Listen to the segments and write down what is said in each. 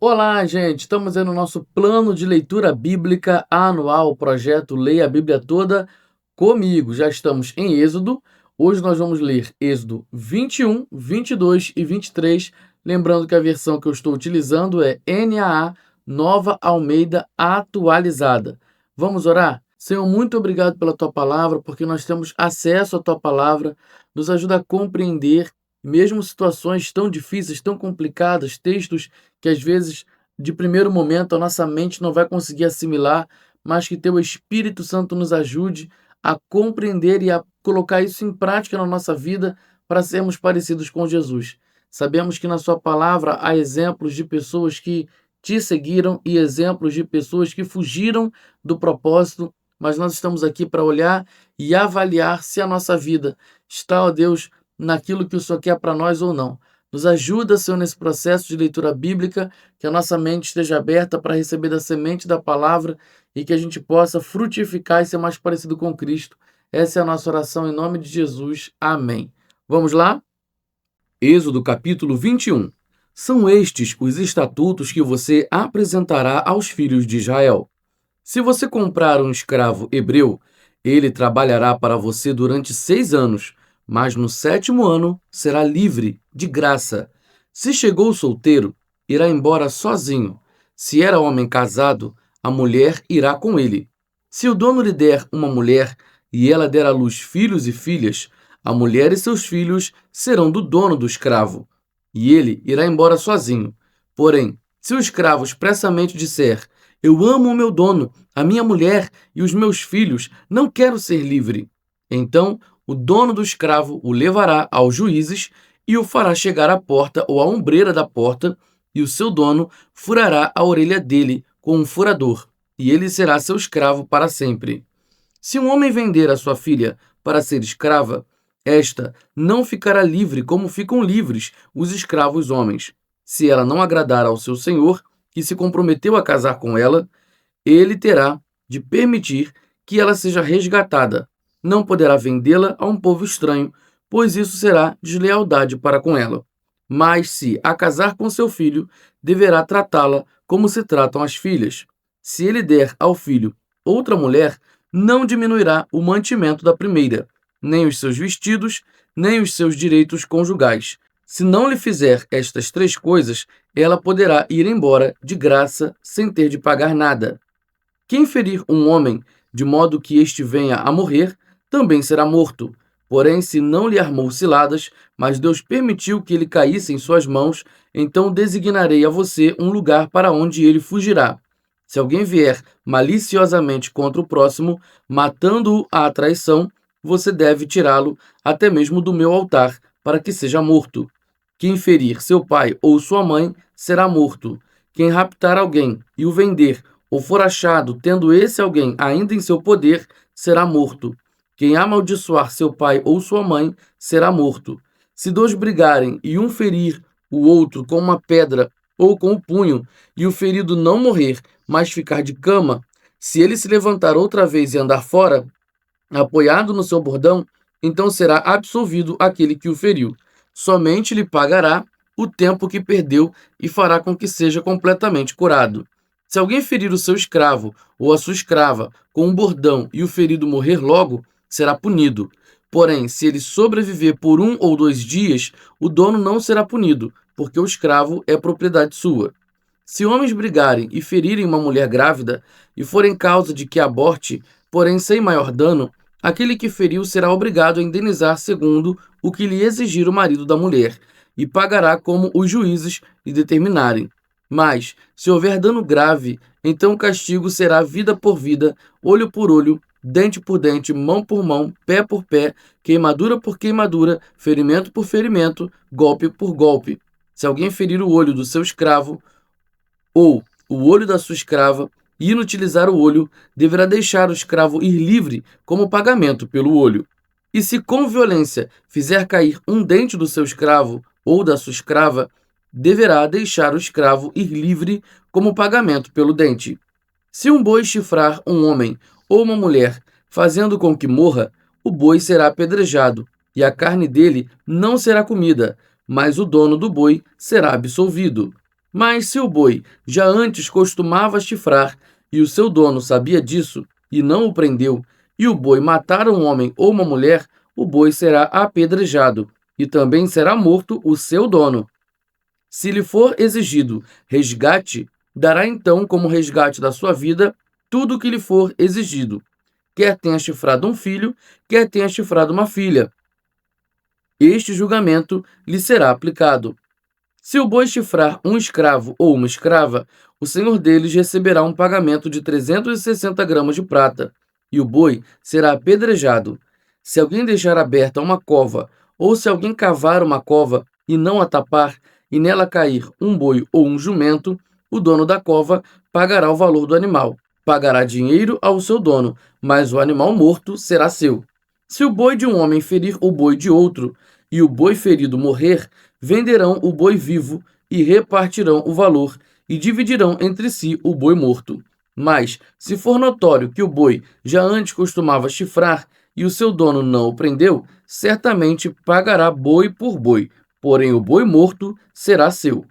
Olá, gente! Estamos aí no nosso plano de leitura bíblica anual, o projeto Leia a Bíblia Toda comigo. Já estamos em Êxodo. Hoje nós vamos ler Êxodo 21, 22 e 23. Lembrando que a versão que eu estou utilizando é NAA, Nova Almeida Atualizada. Vamos orar? Senhor, muito obrigado pela Tua palavra, porque nós temos acesso à Tua palavra. Nos ajuda a compreender, mesmo situações tão difíceis, tão complicadas, textos que às vezes, de primeiro momento, a nossa mente não vai conseguir assimilar, mas que Teu Espírito Santo nos ajude a compreender e a colocar isso em prática na nossa vida para sermos parecidos com Jesus. Sabemos que na Sua palavra há exemplos de pessoas que Te seguiram e exemplos de pessoas que fugiram do propósito, mas nós estamos aqui para olhar e avaliar se a nossa vida está, ó Deus, naquilo que o Senhor quer para nós ou não. Nos ajuda, Senhor, nesse processo de leitura bíblica, que a nossa mente esteja aberta para receber da semente da palavra e que a gente possa frutificar e ser mais parecido com Cristo. Essa é a nossa oração em nome de Jesus. Amém. Vamos lá? Êxodo capítulo 21. São estes os estatutos que você apresentará aos filhos de Israel. Se você comprar um escravo hebreu, ele trabalhará para você durante 6 anos, mas no 7º ano será livre, de graça. Se chegou solteiro, irá embora sozinho. Se era homem casado, a mulher irá com ele. Se o dono lhe der uma mulher e ela der à luz filhos e filhas, a mulher e seus filhos serão do dono do escravo, e ele irá embora sozinho. Porém, se o escravo expressamente disser: eu amo o meu dono, a minha mulher e os meus filhos, não quero ser livre, então o dono do escravo o levará aos juízes e o fará chegar à porta ou à ombreira da porta, e o seu dono furará a orelha dele com um furador, e ele será seu escravo para sempre. Se um homem vender a sua filha para ser escrava, esta não ficará livre como ficam livres os escravos homens. Se ela não agradar ao seu senhor, que se comprometeu a casar com ela, ele terá de permitir que ela seja resgatada. Não poderá vendê-la a um povo estranho, pois isso será deslealdade para com ela. Mas se a casar com seu filho, deverá tratá-la como se tratam as filhas. Se ele der ao filho outra mulher, não diminuirá o mantimento da primeira, nem os seus vestidos, nem os seus direitos conjugais. Se não lhe fizer estas 3 coisas, ela poderá ir embora de graça sem ter de pagar nada. Quem ferir um homem de modo que este venha a morrer, também será morto. Porém, se não lhe armou ciladas, mas Deus permitiu que ele caísse em suas mãos, então designarei a você um lugar para onde ele fugirá. Se alguém vier maliciosamente contra o próximo, matando-o à traição, você deve tirá-lo até mesmo do meu altar, para que seja morto. Quem ferir seu pai ou sua mãe será morto. Quem raptar alguém e o vender, ou for achado tendo esse alguém ainda em seu poder, será morto. Quem amaldiçoar seu pai ou sua mãe será morto. Se 2 brigarem e um ferir o outro com uma pedra ou com o punho, e o ferido não morrer, mas ficar de cama, se ele se levantar outra vez e andar fora, apoiado no seu bordão, então será absolvido aquele que o feriu. Somente lhe pagará o tempo que perdeu e fará com que seja completamente curado. Se alguém ferir o seu escravo ou a sua escrava com um bordão e o ferido morrer logo, será punido. Porém, se ele sobreviver por 1 ou 2 dias, o dono não será punido, porque o escravo é propriedade sua. Se homens brigarem e ferirem uma mulher grávida e forem causa de que aborte, porém sem maior dano, aquele que feriu será obrigado a indenizar segundo o que lhe exigir o marido da mulher, e pagará como os juízes lhe determinarem. Mas, se houver dano grave, então o castigo será vida por vida, olho por olho, dente por dente, mão por mão, pé por pé, queimadura por queimadura, ferimento por ferimento, golpe por golpe. Se alguém ferir o olho do seu escravo ou o olho da sua escrava, e inutilizar o olho, deverá deixar o escravo ir livre como pagamento pelo olho. E se com violência fizer cair um dente do seu escravo ou da sua escrava, deverá deixar o escravo ir livre como pagamento pelo dente. Se um boi chifrar um homem ou uma mulher, fazendo com que morra, o boi será apedrejado, e a carne dele não será comida, mas o dono do boi será absolvido. Mas se o boi já antes costumava chifrar, e o seu dono sabia disso, e não o prendeu, e o boi matar um homem ou uma mulher, o boi será apedrejado, e também será morto o seu dono. Se lhe for exigido resgate, dará então como resgate da sua vida tudo o que lhe for exigido, quer tenha chifrado um filho, quer tenha chifrado uma filha. Este julgamento lhe será aplicado. Se o boi chifrar um escravo ou uma escrava, o senhor deles receberá um pagamento de 360 gramas de prata, e o boi será apedrejado. Se alguém deixar aberta uma cova, ou se alguém cavar uma cova e não a tapar, e nela cair um boi ou um jumento, o dono da cova pagará o valor do animal. Pagará dinheiro ao seu dono, mas o animal morto será seu. Se o boi de um homem ferir o boi de outro, e o boi ferido morrer, venderão o boi vivo e repartirão o valor, e dividirão entre si o boi morto. Mas, se for notório que o boi já antes costumava chifrar e o seu dono não o prendeu, certamente pagará boi por boi, porém o boi morto será seu.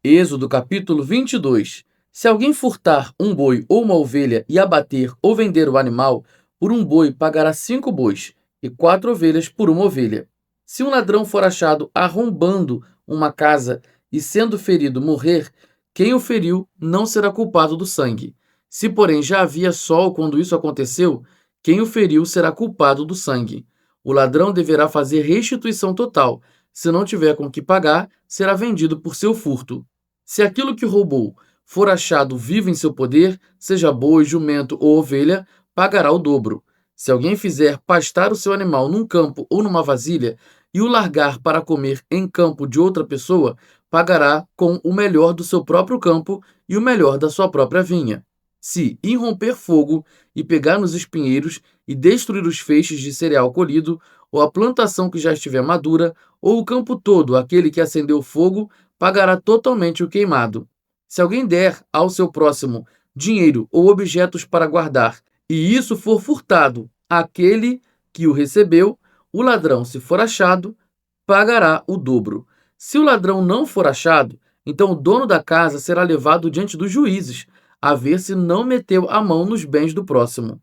Êxodo capítulo 22. Se alguém furtar um boi ou uma ovelha e abater ou vender o animal, por um boi pagará 5 bois, e 4 ovelhas por uma ovelha. Se um ladrão for achado arrombando uma casa e sendo ferido morrer, quem o feriu não será culpado do sangue. Se, porém, já havia sol quando isso aconteceu, quem o feriu será culpado do sangue. O ladrão deverá fazer restituição total. Se não tiver com que pagar, será vendido por seu furto. Se aquilo que roubou for achado vivo em seu poder, seja boi, jumento ou ovelha, pagará o dobro. Se alguém fizer pastar o seu animal num campo ou numa vasilha e o largar para comer em campo de outra pessoa, pagará com o melhor do seu próprio campo e o melhor da sua própria vinha. Se irromper fogo e pegar nos espinheiros e destruir os feixes de cereal colhido, ou a plantação que já estiver madura, ou o campo todo, aquele que acendeu fogo, pagará totalmente o queimado. Se alguém der ao seu próximo dinheiro ou objetos para guardar, e isso for furtado àquele que o recebeu, o ladrão, se for achado, pagará o dobro. Se o ladrão não for achado, então o dono da casa será levado diante dos juízes, a ver se não meteu a mão nos bens do próximo.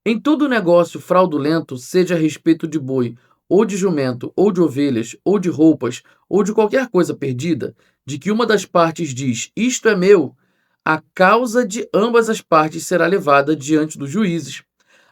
Em todo negócio fraudulento, seja a respeito de boi, ou de jumento, ou de ovelhas, ou de roupas, ou de qualquer coisa perdida, de que uma das partes diz, isto é meu, a causa de ambas as partes será levada diante dos juízes.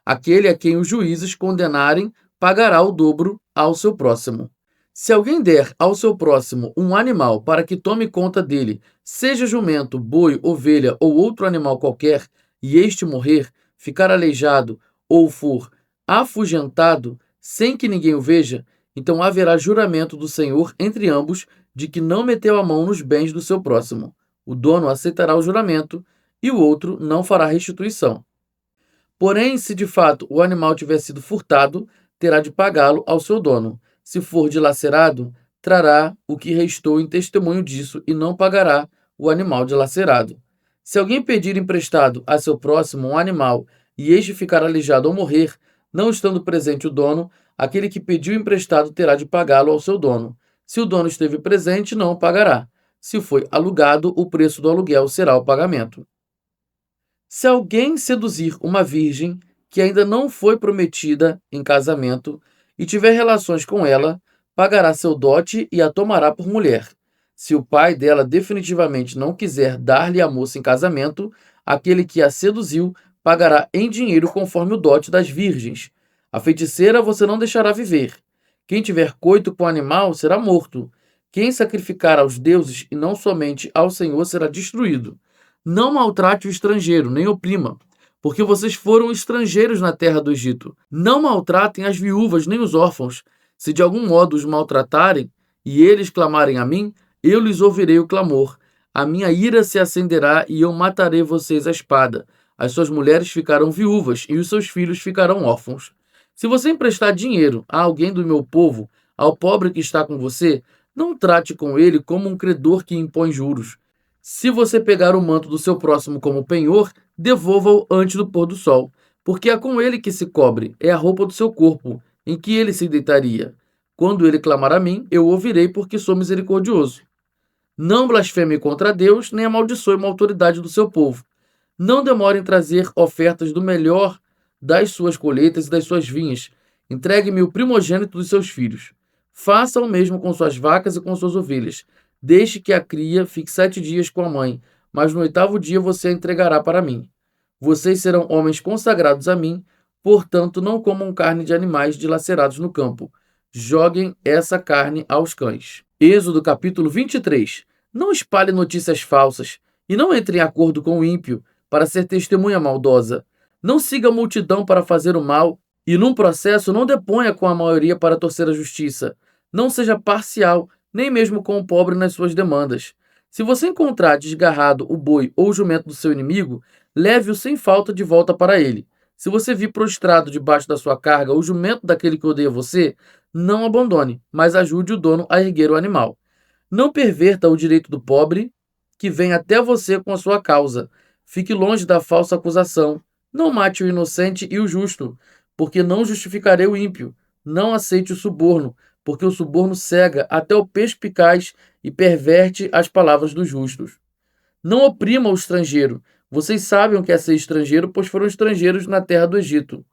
Aquele a quem os juízes condenarem pagará o dobro ao seu próximo. Se alguém der ao seu próximo um animal para que tome conta dele, seja jumento, boi, ovelha ou outro animal qualquer, e este morrer, ficar aleijado ou for afugentado sem que ninguém o veja, então haverá juramento do Senhor entre ambos de que não meteu a mão nos bens do seu próximo. O dono aceitará o juramento e o outro não fará restituição. Porém, se de fato o animal tiver sido furtado, terá de pagá-lo ao seu dono. Se for dilacerado, trará o que restou em testemunho disso e não pagará o animal dilacerado. Se alguém pedir emprestado a seu próximo um animal e este ficar aleijado ou morrer, não estando presente o dono, aquele que pediu emprestado terá de pagá-lo ao seu dono. Se o dono esteve presente, não o pagará. Se foi alugado, o preço do aluguel será o pagamento. Se alguém seduzir uma virgem que ainda não foi prometida em casamento e tiver relações com ela, pagará seu dote e a tomará por mulher. Se o pai dela definitivamente não quiser dar-lhe a moça em casamento, aquele que a seduziu pagará em dinheiro conforme o dote das virgens. A feiticeira você não deixará viver. Quem tiver coito com o animal será morto. Quem sacrificar aos deuses e não somente ao Senhor será destruído. Não maltrate o estrangeiro, nem oprima, porque vocês foram estrangeiros na terra do Egito. Não maltratem as viúvas nem os órfãos. Se de algum modo os maltratarem e eles clamarem a mim, eu lhes ouvirei o clamor. A minha ira se acenderá e eu matarei vocês à espada. As suas mulheres ficarão viúvas e os seus filhos ficarão órfãos. Se você emprestar dinheiro a alguém do meu povo, ao pobre que está com você, não trate com ele como um credor que impõe juros. Se você pegar o manto do seu próximo como penhor, devolva-o antes do pôr do sol, porque é com ele que se cobre, é a roupa do seu corpo, em que ele se deitaria. Quando ele clamar a mim, eu ouvirei, porque sou misericordioso. Não blasfeme contra Deus, nem amaldiçoe uma autoridade do seu povo. Não demore em trazer ofertas do melhor das suas colheitas e das suas vinhas. Entregue-me o primogênito dos seus filhos. Faça o mesmo com suas vacas e com suas ovelhas. Deixe que a cria fique 7 dias com a mãe, mas no 8º dia você a entregará para mim. Vocês serão homens consagrados a mim, portanto não comam carne de animais dilacerados no campo. Joguem essa carne aos cães. Êxodo capítulo 23. Não espalhe notícias falsas e não entre em acordo com o ímpio para ser testemunha maldosa. Não siga a multidão para fazer o mal e, num processo, não deponha com a maioria para torcer a justiça. Não seja parcial, nem mesmo com o pobre nas suas demandas. Se você encontrar desgarrado o boi ou o jumento do seu inimigo, leve-o sem falta de volta para ele. Se você vir prostrado debaixo da sua carga o jumento daquele que odeia você, não abandone, mas ajude o dono a erguer o animal. Não perverta o direito do pobre que vem até você com a sua causa. Fique longe da falsa acusação. Não mate o inocente e o justo, porque não justificarei o ímpio. Não aceite o suborno, porque o suborno cega até o perspicaz e perverte as palavras dos justos. Não oprima o estrangeiro. Vocês sabem o que é ser estrangeiro, pois foram estrangeiros na terra do Egito.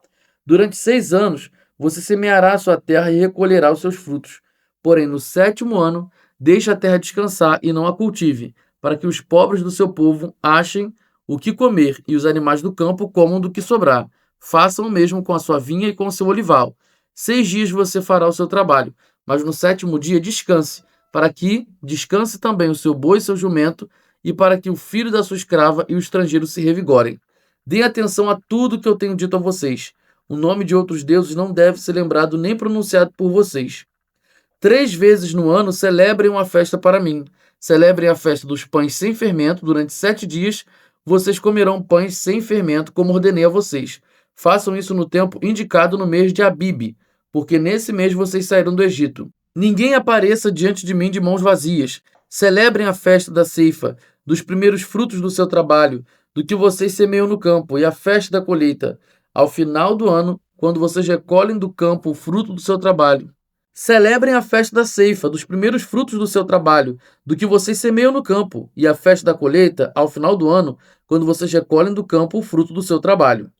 Durante 6 anos, você semeará a sua terra e recolherá os seus frutos. Porém, no 7º ano, deixe a terra descansar e não a cultive, para que os pobres do seu povo achem o que comer e os animais do campo comam do que sobrar. Façam o mesmo com a sua vinha e com o seu olival. 6 dias você fará o seu trabalho, mas no 7º dia descanse, para que descanse também o seu boi e seu jumento, e para que o filho da sua escrava e o estrangeiro se revigorem. Deem atenção a tudo que eu tenho dito a vocês. O nome de outros deuses não deve ser lembrado nem pronunciado por vocês. 3 vezes no ano celebrem uma festa para mim. Celebrem a festa dos pães sem fermento. Durante 7 dias vocês comerão pães sem fermento, como ordenei a vocês. Façam isso no tempo indicado no mês de Abibe, porque nesse mês vocês saíram do Egito. Ninguém apareça diante de mim de mãos vazias. Celebrem a festa da ceifa, dos primeiros frutos do seu trabalho, do que vocês semeiam no campo, e a festa da colheita, ao final do ano, quando vocês recolhem do campo o fruto do seu trabalho. Celebrem a festa da ceifa, dos primeiros frutos do seu trabalho, do que vocês semeiam no campo, e a festa da colheita, ao final do ano, quando vocês recolhem do campo o fruto do seu trabalho.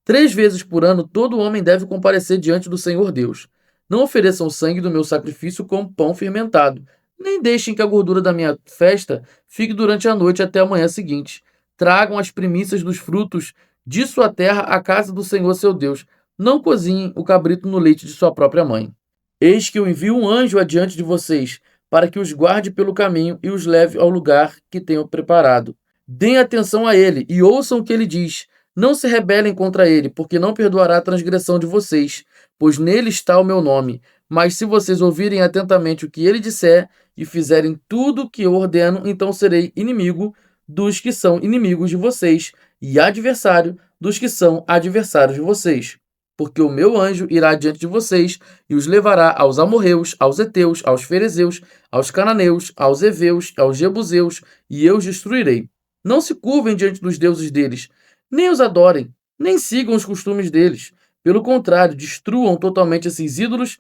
3 vezes por ano todo homem deve comparecer diante do Senhor Deus. Não ofereçam o sangue do meu sacrifício como pão fermentado, nem deixem que a gordura da minha festa fique durante a noite até a manhã seguinte. Tragam as primícias dos frutos de sua terra à casa do Senhor seu Deus. Não cozinhem o cabrito no leite de sua própria mãe. Eis que eu envio um anjo adiante de vocês, para que os guarde pelo caminho e os leve ao lugar que tenho preparado. Deem atenção a ele e ouçam o que ele diz. Não se rebelem contra ele, porque não perdoará a transgressão de vocês, pois nele está o meu nome. Mas se vocês ouvirem atentamente o que ele disser e fizerem tudo o que eu ordeno, então serei inimigo dos que são inimigos de vocês e adversário dos que são adversários de vocês. Porque o meu anjo irá diante de vocês e os levará aos amorreus, aos heteus, aos ferezeus, aos cananeus, aos heveus, aos jebuseus, e eu os destruirei. Não se curvem diante dos deuses deles, nem os adorem, nem sigam os costumes deles. Pelo contrário, destruam totalmente esses ídolos